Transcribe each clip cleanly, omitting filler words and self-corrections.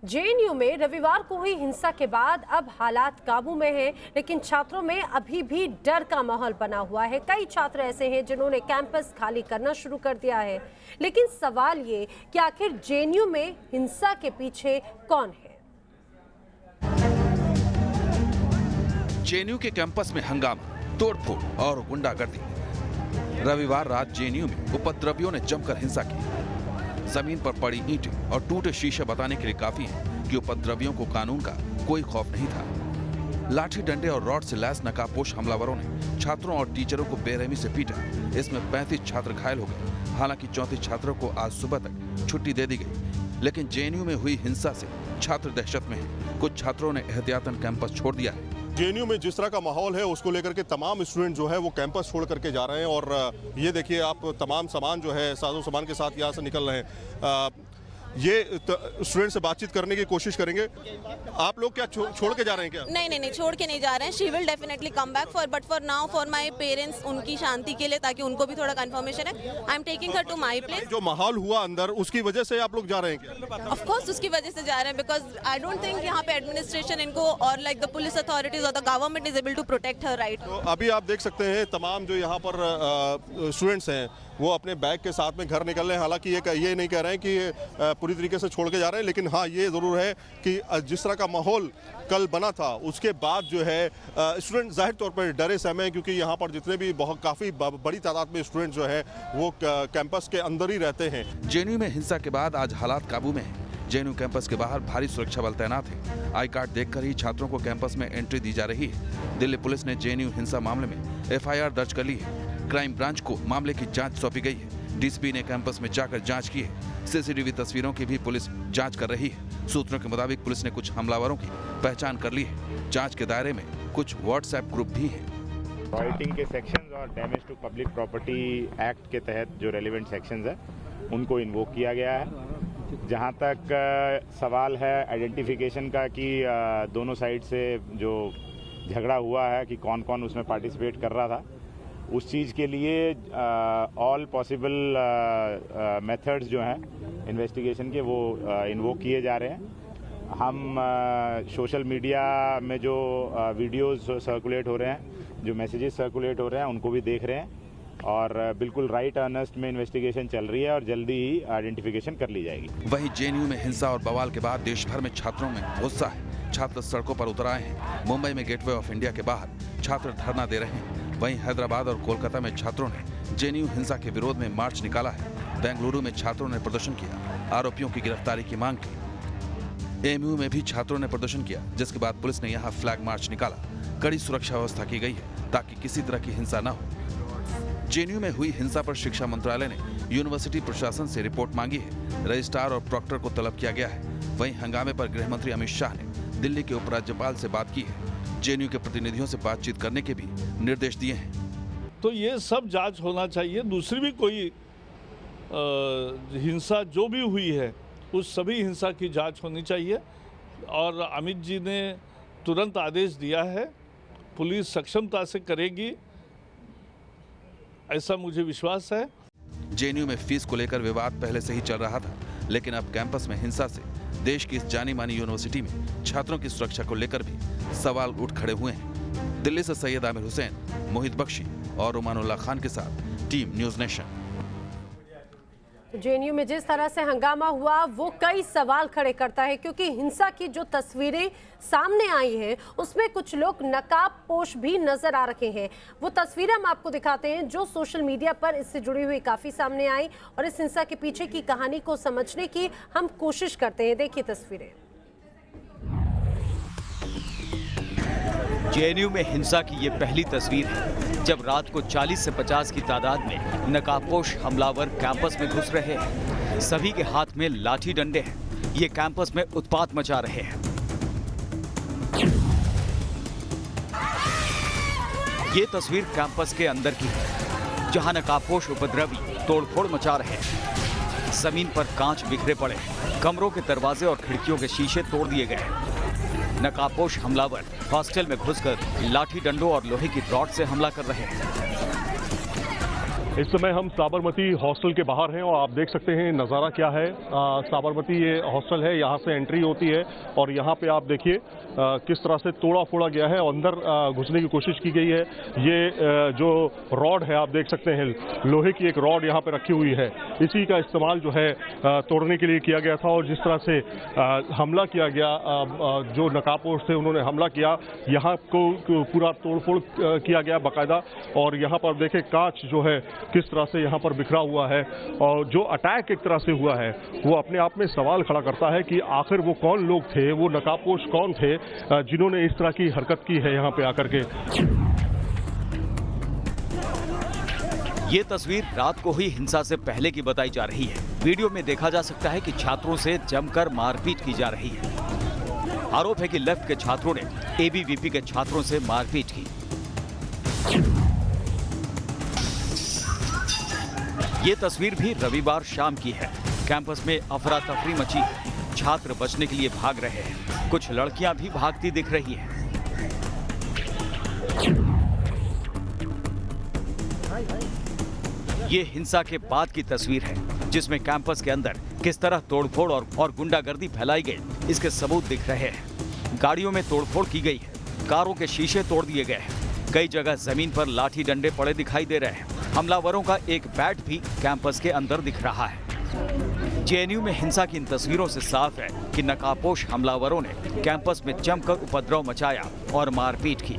JNU में रविवार को हुई हिंसा के बाद अब हालात काबू में हैं, लेकिन छात्रों में अभी भी डर का माहौल बना हुआ है। कई छात्र ऐसे हैं जिन्होंने कैंपस खाली करना शुरू कर दिया है। लेकिन सवाल ये कि आखिर जेएनयू में हिंसा के पीछे कौन है? जेएनयू के कैंपस में हंगामा, तोड़फोड़ और गुंडागर्दी। रविवार रात जेएनयू में उपद्रवियों ने जमकर हिंसा की। जमीन पर पड़ी ईंटें और टूटे शीशे बताने के लिए काफी है कि उपद्रवियों को कानून का कोई खौफ नहीं था। लाठी डंडे और रॉड से लैस नकाबपोश हमलावरों ने छात्रों और टीचरों को बेरहमी से पीटा। इसमें 35 छात्र घायल हो गए। हालांकि 34 छात्रों को आज सुबह तक छुट्टी दे दी गई। लेकिन जेएनयू में हुई हिंसा से छात्र दहशत में हैं। कुछ छात्रों ने एहतियातन कैंपस छोड़ दिया है। जेएनयू में जिस तरह का माहौल है उसको लेकर के तमाम स्टूडेंट जो है वो कैंपस छोड़ करके जा रहे हैं। और ये देखिए आप, तमाम सामान जो है साजो सामान के साथ यहाँ से निकल रहे हैं। ये स्टूडेंट से बातचीत करने की कोशिश करेंगे। आप लोग क्या छोड़ के जा रहे हैं क्या? नहीं, छोड़ के नहीं जा रहे हैं। She will definitely come back but for now for my parents, उनकी शांति के लिए, ताकि उनको भी थोड़ा कंफर्मेशन है। I am taking her to my place. जो माहौल हुआ अंदर, उसकी वजह से आप लोग जा रहे हैं क्या? ऑफ कोर्स उसकी वजह से जा रहे हैं, बिकॉज आई डोंट थिंक यहाँ पे एडमिनिस्ट्रेशन इनको और लाइक द पुलिस अथॉरिटीज और the government is able to protect her right. तो अभी आप देख सकते हैं तमाम जो यहाँ पर स्टूडेंट्स हैं वो अपने बैग के साथ में घर निकल रहे हैं। हालांकि ये नहीं कह रहे हैं कि पूरी तरीके से छोड़ के जा रहे हैं, लेकिन हाँ ये ज़रूर है कि जिस तरह का माहौल कल बना था उसके बाद जो है स्टूडेंट जाहिर तौर पर डरे सहमे हैं, क्योंकि यहाँ पर जितने भी काफ़ी बड़ी तादाद में स्टूडेंट जो है वो कैंपस के अंदर ही रहते हैं। जेएनयू में हिंसा के बाद आज हालात काबू में हैं। जेएनयू कैंपस के बाहर भारी सुरक्षा बल तैनात है। आई कार्ड देखकर ही छात्रों को कैंपस में एंट्री दी जा रही है। दिल्ली पुलिस ने जेएनयू हिंसा मामले में एफआईआर दर्ज कर ली है। क्राइम ब्रांच को मामले की जांच सौंपी गई है। डीसीपी ने कैंपस में जाकर जांच की है। सीसीटीवी तस्वीरों की भी पुलिस जांच कर रही है। सूत्रों के मुताबिक पुलिस ने कुछ हमलावरों की पहचान कर ली है। जांच के दायरे में कुछ व्हाट्सएप ग्रुप भी हैं। रॉयल्टी के सेक्शंस और damage to public property act के तहत जो रेलिवेंट सेक्शंस है उनको इन्वोक किया गया है। जहां तक सवाल है आइडेंटिफिकेशन का कि दोनों साइड से जो झगड़ा हुआ है कि कौन कौन उसमें पार्टिसिपेट कर रहा था, उस चीज़ के लिए ऑल पॉसिबल मेथड्स जो हैं इन्वेस्टिगेशन के वो इन्वोक किए जा रहे हैं। हम सोशल मीडिया में जो वीडियोस सर्कुलेट हो रहे हैं, जो मैसेजेस सर्कुलेट हो रहे हैं, उनको भी देख रहे हैं और बिल्कुल राइट अर्नेस्ट में इन्वेस्टिगेशन चल रही है और जल्दी ही आइडेंटिफिकेशन कर ली जाएगी। वहीं जेएनयू में हिंसा और बवाल के बाद देश भर में छात्रों में गुस्सा है। छात्र सड़कों पर उतर आए हैं। मुंबई में गेटवे ऑफ इंडिया के बाहर छात्र धरना दे रहे हैं। वहीं हैदराबाद और कोलकाता में छात्रों ने जेएनयू हिंसा के विरोध में मार्च निकाला है। बेंगलुरु में छात्रों ने प्रदर्शन किया, आरोपियों की गिरफ्तारी की मांग की। एएमयू में भी छात्रों ने प्रदर्शन किया, जिसके बाद पुलिस ने यहाँ फ्लैग मार्च निकाला। कड़ी सुरक्षा व्यवस्था की गई है ताकि किसी तरह की हिंसा न हो। जेएनयू में हुई हिंसा पर शिक्षा मंत्रालय ने यूनिवर्सिटी प्रशासन से रिपोर्ट मांगी है। रजिस्ट्रार और प्रॉक्टर को तलब किया गया है। वहीं हंगामे पर गृह मंत्री अमित शाह ने दिल्ली के उपराज्यपाल से बात की है। जेएनयू के प्रतिनिधियों से बातचीत करने के भी निर्देश दिए हैं। तो ये सब जांच होना चाहिए। दूसरी भी कोई हिंसा जो भी हुई है उस सभी हिंसा की जांच होनी चाहिए और अमित जी ने तुरंत आदेश दिया है। पुलिस सक्षमता से करेगी, ऐसा मुझे विश्वास है। जेएनयू में फीस को लेकर विवाद पहले से ही चल रहा था, लेकिन अब कैंपस में हिंसा से देश की इस जानी मानी यूनिवर्सिटी में छात्रों की सुरक्षा को लेकर भी सवाल उठ खड़े हुए हैं। दिल्ली से सैयद आमिर हुसैन, मोहित बख्शी और रुमानुल्लाह खान के साथ टीम न्यूज़ नेशन। जेएनयू में जिस तरह से हंगामा हुआ वो कई सवाल खड़े करता है, क्योंकि हिंसा की जो तस्वीरें सामने आई हैं उसमें कुछ लोग नकाबपोश भी नजर आ रहे हैं। वो तस्वीरें हम आपको दिखाते हैं जो सोशल मीडिया पर इससे जुड़ी हुई काफी सामने आई और इस हिंसा के पीछे की कहानी को समझने की हम कोशिश करते हैं। देखिए तस्वीरें। जेएनयू में हिंसा की ये पहली तस्वीर है जब रात को 40 से 50 की तादाद में नकाबपोश हमलावर कैंपस में घुस रहे हैं। सभी के हाथ में लाठी डंडे हैं। ये कैंपस में उत्पात मचा रहे हैं। ये तस्वीर कैंपस के अंदर की है जहां नकाबपोश उपद्रवी तोड़फोड़ मचा रहे हैं। जमीन पर कांच बिखरे पड़े, कमरों के दरवाजे और खिड़कियों के शीशे तोड़ दिए गए। नकाबपोश हमलावर हॉस्टल में घुसकर लाठी डंडों और लोहे की रॉड से हमला कर रहे हैं। इस समय हम साबरमती हॉस्टल के बाहर हैं और आप देख सकते हैं नज़ारा क्या है। साबरमती ये हॉस्टल है, यहाँ से एंट्री होती है और यहाँ पे आप देखिए किस तरह से तोड़ा फोड़ा गया है और अंदर घुसने की कोशिश की गई है। ये जो रॉड है आप देख सकते हैं, लोहे की एक रॉड यहाँ पे रखी हुई है, इसी का इस्तेमाल जो है तोड़ने के लिए किया गया था। और जिस तरह से हमला किया गया, जो नकाबपोश थे उन्होंने हमला किया, यहाँ को पूरा तोड़फोड़ किया गया बाकायदा। और यहाँ पर देखें कांच जो है किस तरह से यहाँ पर बिखरा हुआ है और जो अटैक एक तरह से हुआ है वो अपने आप में सवाल खड़ा करता है कि आखिर वो कौन लोग थे, वो नकाबपोश कौन थे जिन्होंने इस तरह की हरकत की है यहाँ पे आकर के। ये तस्वीर रात को हुई हिंसा से पहले की बताई जा रही है। वीडियो में देखा जा सकता है कि छात्रों से जमकर मारपीट की जा रही है। आरोप है कि लेफ्ट के छात्रों ने एबीवीपी के छात्रों से मारपीट की। ये तस्वीर भी रविवार शाम की है। कैंपस में अफरा तफरी मची है। छात्र बचने के लिए भाग रहे हैं। कुछ लड़कियां भी भागती दिख रही हैं। ये हिंसा के बाद की तस्वीर है, जिसमें कैंपस के अंदर किस तरह तोड़फोड़ और गुंडागर्दी फैलाई गई, इसके सबूत दिख रहे हैं। गाड़ियों में तोड़फोड़ की गई है, कारों के शीशे तोड़ दिए गए हैं, कई जगह जमीन पर लाठी डंडे पड़े दिखाई दे रहे हैं। हमलावरों का एक बैट भी कैंपस के अंदर दिख रहा है। जेएनयू में हिंसा की इन तस्वीरों से साफ है कि नकाबपोश हमलावरों ने कैंपस में जमकर उपद्रव मचाया और मारपीट की।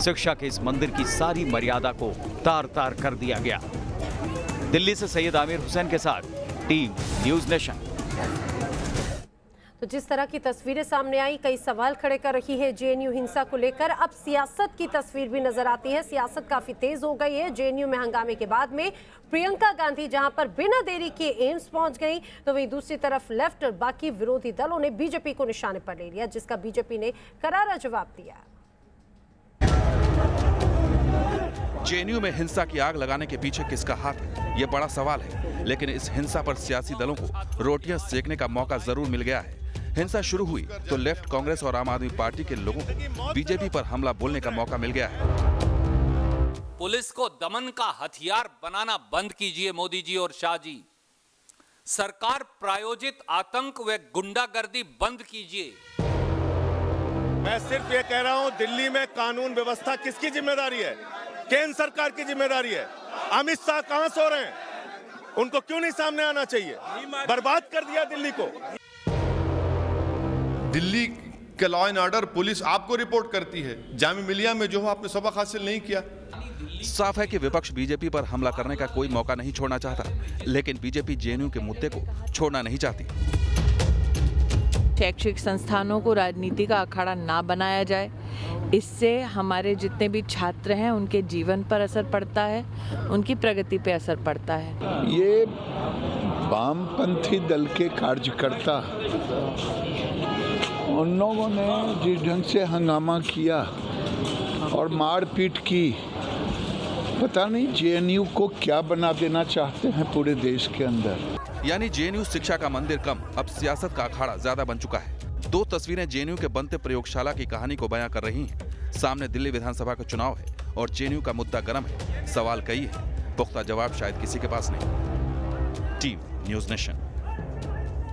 शिक्षा के इस मंदिर की सारी मर्यादा को तार-तार कर दिया गया। दिल्ली से सैयद आमिर हुसैन के साथ टीम न्यूज़ नेशन। तो जिस तरह की तस्वीरें सामने आई, कई सवाल खड़े कर रही है जेएनयू हिंसा को लेकर। अब सियासत की तस्वीर भी नजर आती है। सियासत काफी तेज हो गई है। जेएनयू में हंगामे के बाद में प्रियंका गांधी जहां पर बिना देरी के एम्स पहुंच गई, तो वहीं दूसरी तरफ लेफ्ट और बाकी विरोधी दलों ने बीजेपी को निशाने पर ले लिया, जिसका बीजेपी ने करारा जवाब दिया। जेएनयू में हिंसा की आग लगाने के पीछे किसका हाथ है, ये बड़ा सवाल है। लेकिन इस हिंसा पर सियासी दलों को रोटियां सेकने का मौका जरूर मिल गया है। हिंसा शुरू हुई तो लेफ्ट, कांग्रेस और आम आदमी पार्टी के लोगों को बीजेपी पर हमला बोलने का मौका मिल गया है। पुलिस को दमन का हथियार बनाना बंद कीजिए मोदी जी और शाह जी। सरकार प्रायोजित आतंक व गुंडागर्दी बंद कीजिए। मैं सिर्फ ये कह रहा हूं, दिल्ली में कानून व्यवस्था किसकी जिम्मेदारी है? केंद्र सरकार की जिम्मेदारी है। अमित शाह कहां सो रहे हैं? उनको क्यों नहीं सामने आना चाहिए? बर्बाद कर दिया दिल्ली को। दिल्ली के लॉ एंड ऑर्डर पुलिस आपको रिपोर्ट करती है। जामिया मिलिया में जो आपने सबक हासिल नहीं किया। साफ है कि विपक्ष बीजेपी पर हमला करने का कोई मौका नहीं छोड़ना चाहता, लेकिन बीजेपी जेएनयू के मुद्दे को छोड़ना नहीं चाहती। शैक्षिक संस्थानों को राजनीति का अखाड़ा ना बनाया जाए। इससे हमारे जितने भी छात्र हैं उनके जीवन पर असर पड़ता है, उनकी प्रगति पे असर पड़ता है। ये वामपंथी दल के कार्यकर्ता, उन लोगों ने जिस ढंग से हंगामा किया और मारपीट की, पता नहीं जेएनयू को क्या बना देना चाहते हैं पूरे देश के अंदर। यानी जेएनयू शिक्षा का मंदिर कम, अब सियासत का अखाड़ा ज्यादा बन चुका है। दो तस्वीरें जेएनयू के बनते प्रयोगशाला की कहानी को बयां कर रही हैं। सामने दिल्ली विधानसभा का चुनाव है और जेएनयू का मुद्दा गर्म है। सवाल कई है, पुख्ता जवाब शायद किसी के पास नहीं। Team news nation.